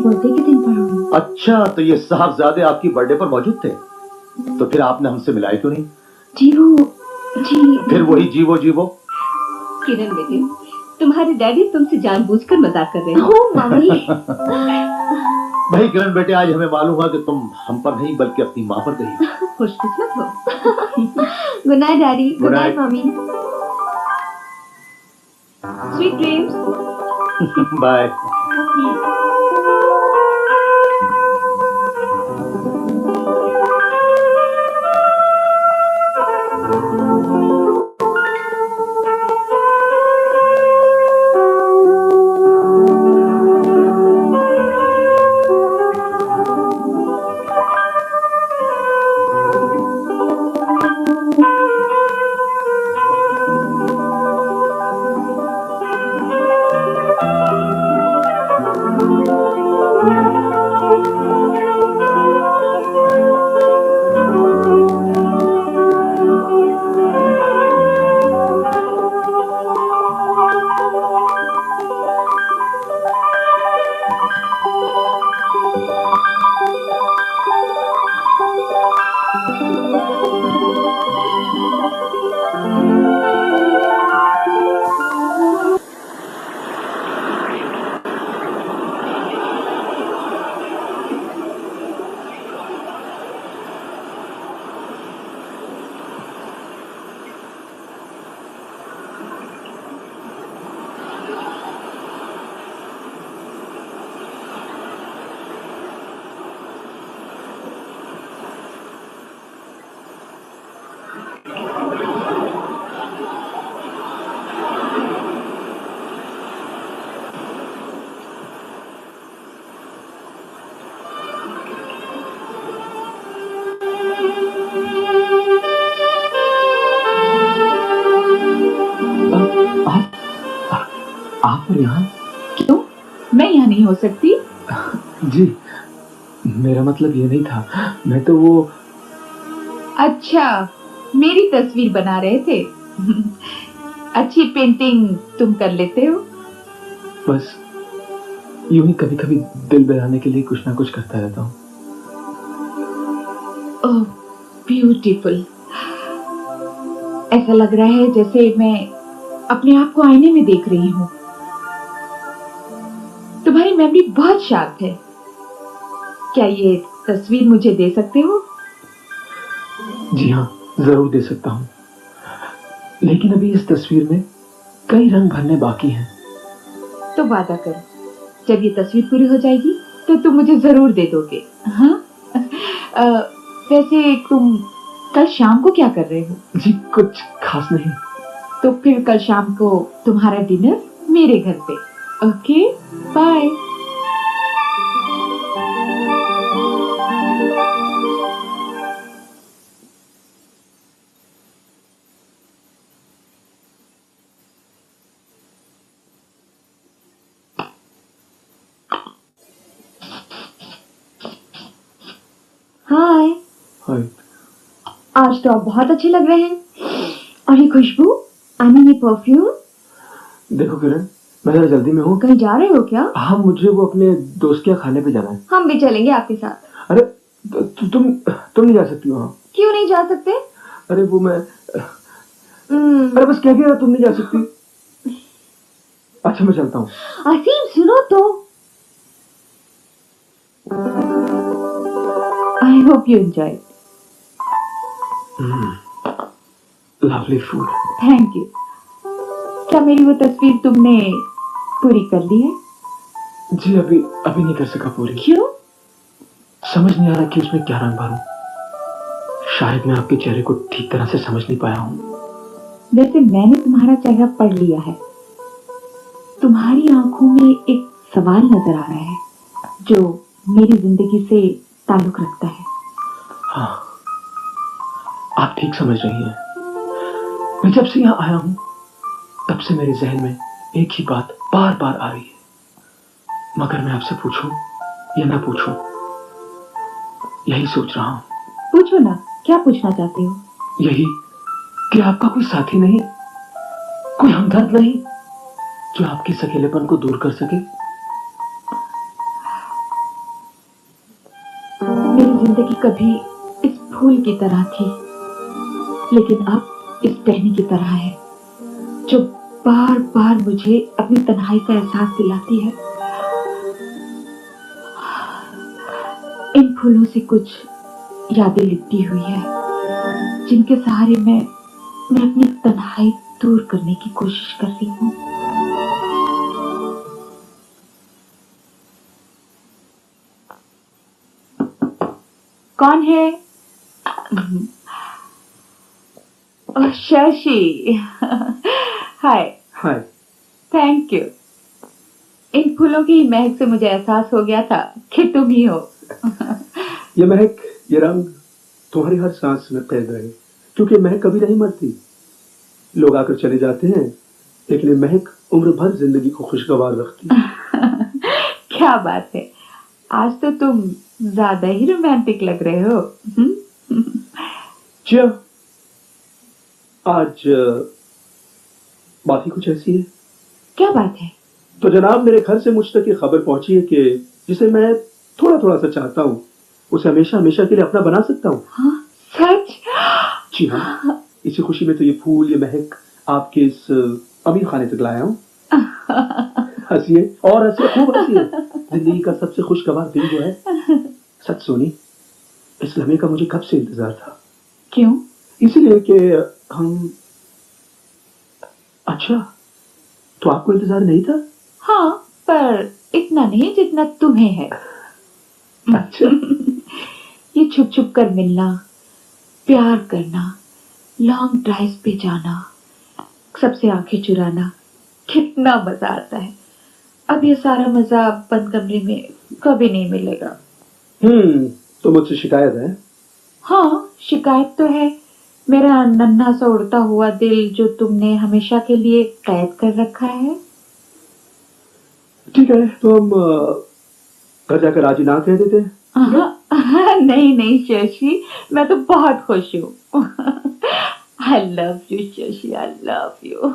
Birthday के दिन पढ़ा हूँ। अच्छा, तो ये साहबजादे आपकी बर्थडे पर मौजूद थे? तो फिर आपने हमसे मिलाया क्यों नहीं? फिर वही जीवो जीवो। किरण बेटे, तुम्हारे डैडी तुमसे जानबूझकर मजाक कर रहे हैं। ओह मम्मी। भाई किरण बेटे, आज हमें मालूम हुआ कि तुम हम पर नहीं बल्कि अपनी माँ पर गई। खुशकिस्मत हो। Good night daddy. Good night mummy. Sweet dreams. Bye. आप यहाँ? क्यों? मैं यहाँ नहीं हो सकती? जी, मेरा मतलब ये नहीं था। मैं तो वो... अच्छा, मेरी तस्वीर बना रहे थे। अच्छी पेंटिंग तुम कर लेते हो? बस यूं ही कभी कभी दिल बहलाने के लिए कुछ ना कुछ करता रहता हूँ। ओह, ब्यूटीफुल। ऐसा लग रहा है जैसे मैं अपने आप को आईने में देख रही हूँ। तुम्हारी मेमोरी बहुत शार्प है। क्या ये तस्वीर मुझे दे सकते हो? जी हाँ, जरूर दे सकता हूँ, लेकिन अभी इस तस्वीर में कई रंग भरने बाकी हैं। तो वादा करो, जब ये तस्वीर पूरी हो जाएगी तो तुम मुझे जरूर दे दोगे। हाँ? वैसे तुम कल शाम को क्या कर रहे हो? जी कुछ खास नहीं। तो फिर कल शाम को तुम्हारा डिनर मेरे घर पे। Okay, bye. हाय। हाय। आज तो आप बहुत अच्छे लग रहे हैं। और ये खुशबू, आई मीन ये परफ्यूम। देखो किरण, मैं जरा जल्दी में हूँ। कहीं जा रहे हो क्या? हाँ, मुझे वो अपने दोस्त के यहाँ खाने पे जाना है। हम भी चलेंगे आपके साथ। अरे तुम नहीं जा सकती वहाँ। क्यों नहीं जा सकते? अरे वो मैं अरे बस कह दिया, तुम नहीं जा सकती। अच्छा, मैं चलता हूँ। असीम सुनो तो। I hope you enjoy. Lovely food. Thank you. क्या मेरी वो तस्वीर तुमने पूरी कर ली है? जी अभी नहीं कर सका पूरी। क्यों? समझ नहीं आ रहा कि उसमें क्या रंग भरूं। शायद मैं आपके चेहरे को ठीक तरह से समझ नहीं पाया हूँ। वैसे मैंने तुम्हारा चेहरा पढ़ लिया है। तुम्हारी आंखों में एक सवाल नजर आ रहा है जो मेरी जिंदगी से ताल्लुक रखता है। हाँ, आप ठीक समझ रही हैं। मैं जब से यहाँ आया हूँ तब से मेरे जहन में एक ही बात बार बार आ रही है, मगर मैं आपसे पूछूं या ना पूछूं, यही सोच रहा हूँ। पूछो ना, क्या पूछना चाहते हो? यही कि आपका कोई साथी नहीं, कोई हमदर्द नहीं जो आपके अकेलेपन को दूर कर सके। जिंदगी कभी इस फूल की तरह थी, लेकिन अब इस टहनी की तरह है, जो बार बार मुझे अपनी तन्हाई का एहसास दिलाती है। इन फूलों से कुछ यादें लिपटी हुई है, जिनके सहारे मैं अपनी तन्हाई दूर करने की कोशिश कर रही हूँ। कौन है? Shashi. Hi. Hi. Thank you. इन फूलों की महक से मुझे एहसास हो गया था कि तुम ही हो। ये महक, ये रंग तुम्हारी हर सांस में कैद रहे, क्योंकि महक कभी नहीं मरती। लोग आकर चले जाते हैं, लेकिन ये महक उम्र भर जिंदगी को खुशगवार रखती है। क्या बात है, आज तो तुम ज्यादा ही रोमांटिक लग रहे हो। जी, आज बात ही कुछ ऐसी है। क्या बात है? तो जनाब, मेरे घर से मुझ तक ये खबर पहुंची है कि जिसे मैं थोड़ा थोड़ा सा चाहता हूँ, उसे हमेशा हमेशा के लिए अपना बना सकता हूँ। हाँ, सच? जी हाँ, इसी खुशी में तो ये फूल, ये महक आपके इस अमीर खाने तक लाया हूँ। हंसिए और हंसिए, खूब हंसिए। जिंदगी का सबसे खुशगवार दिन जो है। सच सोनी, इस लम्हे का मुझे कब से इंतजार था। क्यों? इसीलिए कि हम... अच्छा, तो आपको इंतजार नहीं था? हाँ, पर इतना नहीं जितना तुम्हें है। अच्छा। ये छुप छुप कर मिलना, प्यार करना, लॉन्ग ड्राइव पे जाना, सबसे आंखें चुराना, कितना मजा आता है। अब ये सारा मजा बंद कमरे में कभी नहीं मिलेगा। तो मुझसे शिकायत है? हाँ, शिकायत तो है। मेरा नन्हा सा उड़ता हुआ दिल जो तुमने हमेशा के लिए कैद कर रखा है। ठीक है, तो हम घर जाकर राजी ना कह देते हैं। नहीं नहीं शशि, मैं तो बहुत खुश हूँ। I love you Shashi, I love you.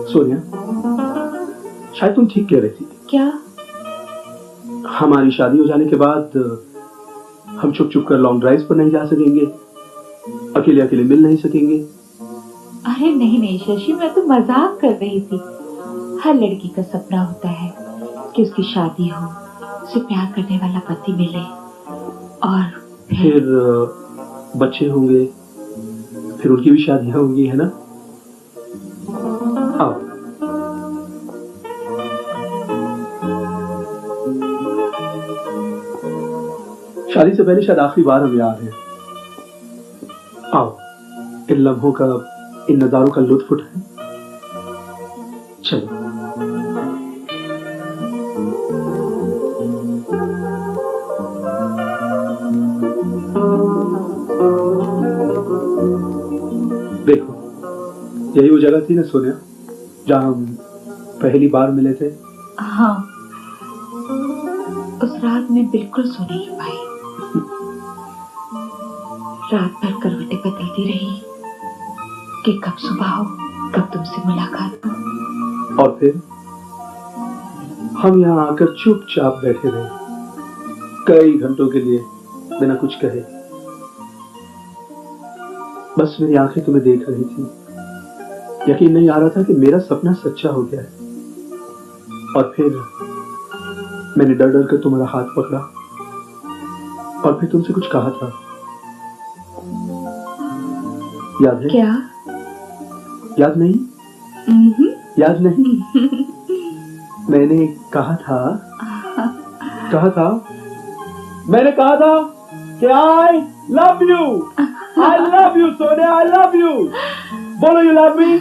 Sonia, शायद तुम ठीक कह रही थी। क्या? हमारी शादी हो जाने के बाद हम छुप छुप कर लॉन्ग ड्राइव पर नहीं जा सकेंगे, अकेले अकेले मिल नहीं सकेंगे। अरे नहीं नहीं शशि, मैं तो मजाक कर रही थी। हर लड़की का सपना होता है कि उसकी शादी हो, उसे प्यार करने वाला पति मिले, और फिर बच्चे होंगे, फिर उनकी भी शादियां होंगी, है ना? आओ। शादी से पहले शायद आखिरी बार हम यहाँ हैं। आओ, इन लम्हों का, इन नजारों का लुत्फ उठाएं। चलो। देखो, यही वो जगह थी ना सोनिया, जहाँ हम पहली बार मिले थे। हाँ, उस रात में बिल्कुल सो नहीं पाई। रात भर करवटें बदलती रही कि कब सुबह हो, कब तुमसे मुलाकात हो। और फिर हम यहाँ आकर चुपचाप बैठे रहे, कई घंटों के लिए, बिना कुछ कहे। बस मेरी आंखें तुम्हें देख रही थी। यकीन नहीं आ रहा था कि मेरा सपना सच्चा हो गया है। और फिर मैंने डर डर कर तुम्हारा हाथ पकड़ा और फिर तुमसे कुछ कहा था, याद है? क्या? याद नहीं? याद नहीं? मैंने कहा था मैंने कहा था कि I love you Sonia, I love you. बोलो यू लव मी।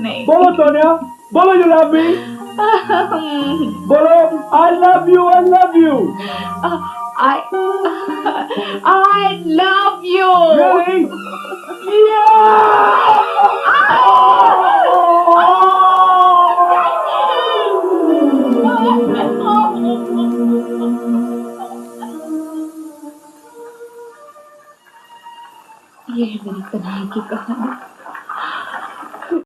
नहीं। बोलो सोनिया, बोलो यू लव मी। बोलो I love you, I love you. I love you. Really? ये है मेरी तन्हाई की कहानी।